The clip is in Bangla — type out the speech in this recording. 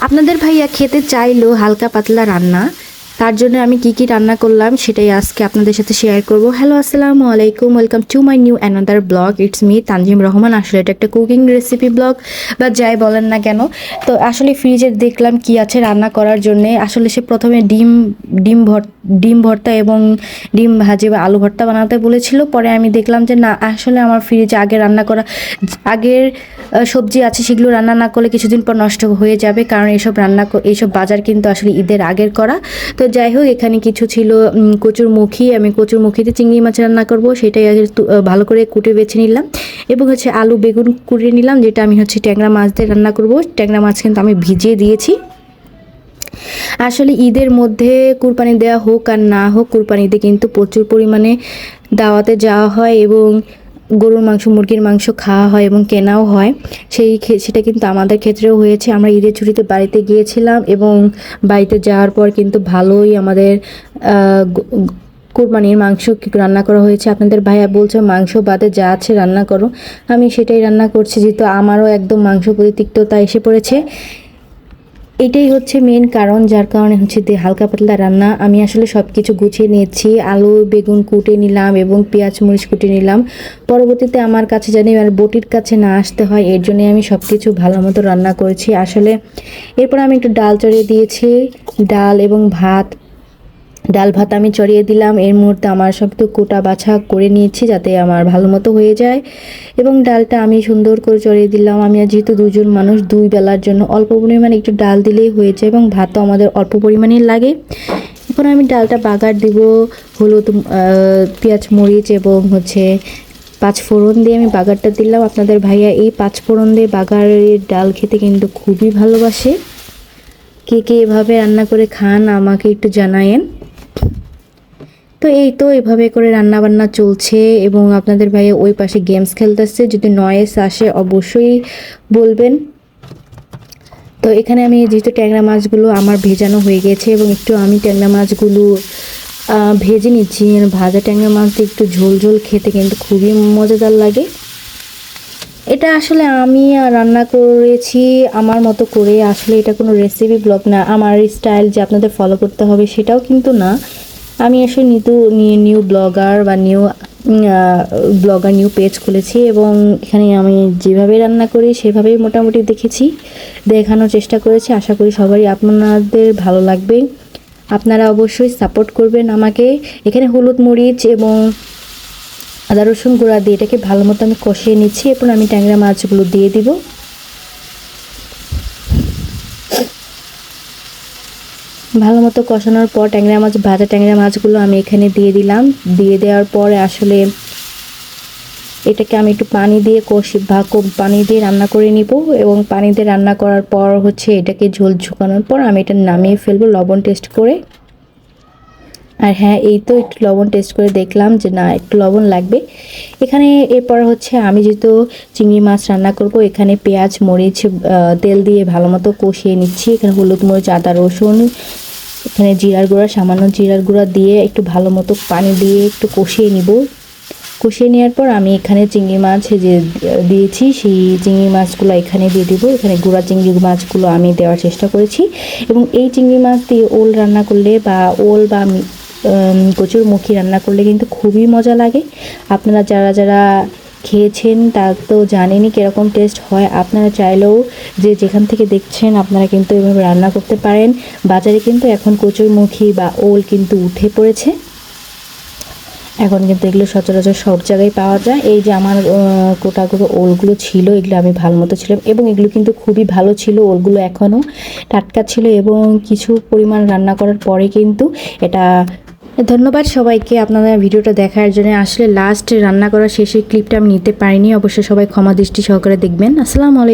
আপনাদের ভাইয়া খেতে চাইলো হালকা পাতলা রান্না, তার জন্য আমি কি রান্না করলাম সেটাই আজকে আপনাদের সাথে শেয়ার করব। হ্যালো, আসসালামু আলাইকুম, welcome to my new another blog. It's me Tanzim Rahman. আসলে এটা একটা কুকিং রেসিপি ব্লগ বা যাই বলেন না কেন। তো আসলে ফ্রিজে দেখলাম কি আছে রান্না করার জন্যে। আসলে সে প্রথমে ডিম ভর্তা এবং ডিম ভাজি বা আলু ভর্তা বানাতে বলেছিল। পরে আমি দেখলাম যে না, আসলে আমার ফ্রিজে আগের সবজি আছে, সেগুলো রান্না না করলে কিছুদিন পর নষ্ট হয়ে যাবে, কারণ এইসব বাজার কিন্তু আসলে ঈদের আগের করা। তো যাই হোক, এখানে কিছু ছিল কচুরমুখী। আমি কচুরমুখীতে চিংড়ি মাছ রান্না করব, সেটাই আগে ভালো করে কুটে বেছে নিলাম। এবং আলু বেগুন কুটে নিলাম, যেটা আমি ট্যাংরা মাছ দিয়ে রান্না করব। ট্যাংরা মাছ কিন্তু আমি ভিজিয়ে দিয়েছি। আসলে ঈদের মধ্যে কুরবানি দেওয়া হোক আর না হোক, কুরবানিতে কিন্তু প্রচুর পরিমাণে দাওয়াতে যাওয়া হয় এবং গরুর মাংস, মুরগির মাংস খাওয়া হয় এবং কেনাও হয়। সেটা কিন্তু আমাদের ক্ষেত্রেও হয়েছে। আমরা ঈদের ছুটিতে বাড়িতে গিয়েছিলাম এবং বাড়িতে যাওয়ার পর কিন্তু ভালোই আমাদের কুরবানির মাংস রান্না করা হয়েছে। আপনাদের ভাইয়া বলছে মাংস বাদে যা আছে রান্না করো, আমি সেটাই রান্না করছি, যেহেতু আমারও একদম মাংস প্রতি তিক্ততা এসে পড়েছে। এটাই হচ্ছে মেন কারণ, যার কারণে হালকা পাতলা রান্না। আমি আসলে সব কিছু গুছিয়ে নিয়েছি, আলু বেগুন কুটে নিলাম এবং পেঁয়াজ মরিচ কুটে নিলাম। পরবর্তীতে আমার কাছে জানি আর বটির কাছে না আসতে হয়, এর জন্যই আমি সব কিছু ভালো মতো রান্না করেছি। আসলে এরপর আমি একটু ডাল চড়িয়ে দিয়েছি, ডাল ভাত আমি চড়িয়ে দিলাম। এর মুহূর্তে আমার সব তো কোটা বাছা করে নিয়েছি যাতে আমার ভালো মতো হয়ে যায়, এবং ডালটা আমি সুন্দর করে চড়িয়ে দিলাম। আমি যেহেতু দুজন মানুষ, 2 বেলার জন্য অল্প পরিমাণে একটু ডাল দিলেই হয়ে যায় এবং ভাতও আমাদের অল্প পরিমাণে লাগে। এখন আমি ডালটা বাগার দিব হলুদ, পেঁয়াজ মরিচ এবং 5 ফোড়ন দিয়ে আমি বাগারটা দিলাম। আপনাদের ভাইয়া এই 5 ফোড়ন দিয়ে বাগারের ডাল খেতে কিন্তু খুবই ভালোবাসে। কে এভাবে রান্না করে খান আমাকে একটু জানায়েন। তো এভাবে করে রান্না বান্না চলছে এবং আপনাদের ভাইয়া ওই পাশে গেমস খেলতেছে। যদি নয়েস আসে অবশ্যই বলবেন। তো এখানে আমি যেহেতু ট্যাংরা মাছগুলো আমার ভেজানো হয়ে গেছে এবং আমি ট্যাংরা মাছগুলো ভেজে নিচ্ছি। ভাজা ট্যাংরা মাছ দিয়ে একটু ঝোল ঝোল খেতে কিন্তু খুবই মজাদার লাগে। এটা আসলে আমি রান্না করেছি আমার মতো করে। আসলে এটা কোনো রেসিপি ব্লগ না, আমার স্টাইল যে আপনাদের ফলো করতে হবে সেটাও কিন্তু না। আমি আসলে নিউ ব্লগার বা নিউ পেজ খুলেছি এবং এখানে আমি যেভাবে রান্না করি সেভাবেই মোটামুটি দেখানোর চেষ্টা করেছি। আশা করি সবারই আপনাদের ভালো লাগবে। আপনারা অবশ্যই সাপোর্ট করবেন আমাকে। এখানে হলুদ মরিচ এবং আদা রসুন গুঁড়া দিয়ে এটাকে ভালো মতো আমি কষিয়ে নিচ্ছি। এরপর আমি ট্যাংরা মাছগুলো দিয়ে দিব। ভালো মতো কষানোর পর ভাজা ট্যাংরা মাছগুলো আমি এখানে দিয়ে দিলাম। দিয়ে দেওয়ার পরে আসলে এটাকে আমি একটু পানি দিয়ে পানি দিয়ে রান্না করে নিব এবং পানি দিয়ে রান্না করার পর এটাকে ঝোল শুকানোর পর আমি এটা নামিয়ে ফেলবো লবণ টেস্ট করে। আর হ্যাঁ, এই তো একটু লবণ টেস্ট করে দেখলাম যে না, একটু লবণ লাগবে এখানে। এরপর আমি যেহেতু চিংড়ি মাছ রান্না করব, এখানে পেঁয়াজ মরিচ তেল দিয়ে ভালো মতো কষিয়ে নিচ্ছি। এখানে হলুদ মরিচ আদা রসুন, এখানে সামান্য জিরার গুঁড়া দিয়ে একটু ভালো মতো পানি দিয়ে একটু কষিয়ে নিব। কষিয়ে নেওয়ার পর আমি এখানে চিংড়ি মাছ যে দিয়েছি সেই চিংড়ি মাছগুলো এখানে দিয়ে দিব। এখানে গুঁড়া চিংড়ি মাছগুলো আমি দেওয়ার চেষ্টা করেছি এবং এই চিংড়ি মাছ দিয়ে ওল রান্না করলে বা কচুরমুখী রান্না করলে কিন্তু খুবই মজা লাগে। আপনারা যারা খেয়েছেন তারা তো জানেনই কীরকম টেস্ট হয়। আপনারা চাইলেও যেখান থেকে দেখছেন আপনারা কিন্তু এভাবে রান্না করতে পারেন। বাজারে কিন্তু এখন কচুরমুখী বা ওল কিন্তু উঠে পড়েছে। এখন কিন্তু এগুলো সচরাচর সব জায়গায় পাওয়া যায়। এই যে আমার কোটাগুলো ওলগুলো ছিল, এগুলো আমি ভালো মতো ছিলাম এবং এগুলো কিন্তু খুবই ভালো ছিল। ওলগুলো এখনও টাটকা ছিল এবং কিছু পরিমাণ রান্না করার পরে কিন্তু এটা। ধন্যবাদ সবাইকে আপনাদের ভিডিওটা দেখার জন্য। আসলে লাস্ট রান্না করার শেষের ক্লিপটা আমি নিতে পারিনি, অবশ্যই সবাই ক্ষমা দৃষ্টি সহকারে দেখবেন। আসসালামু আলাইকুম।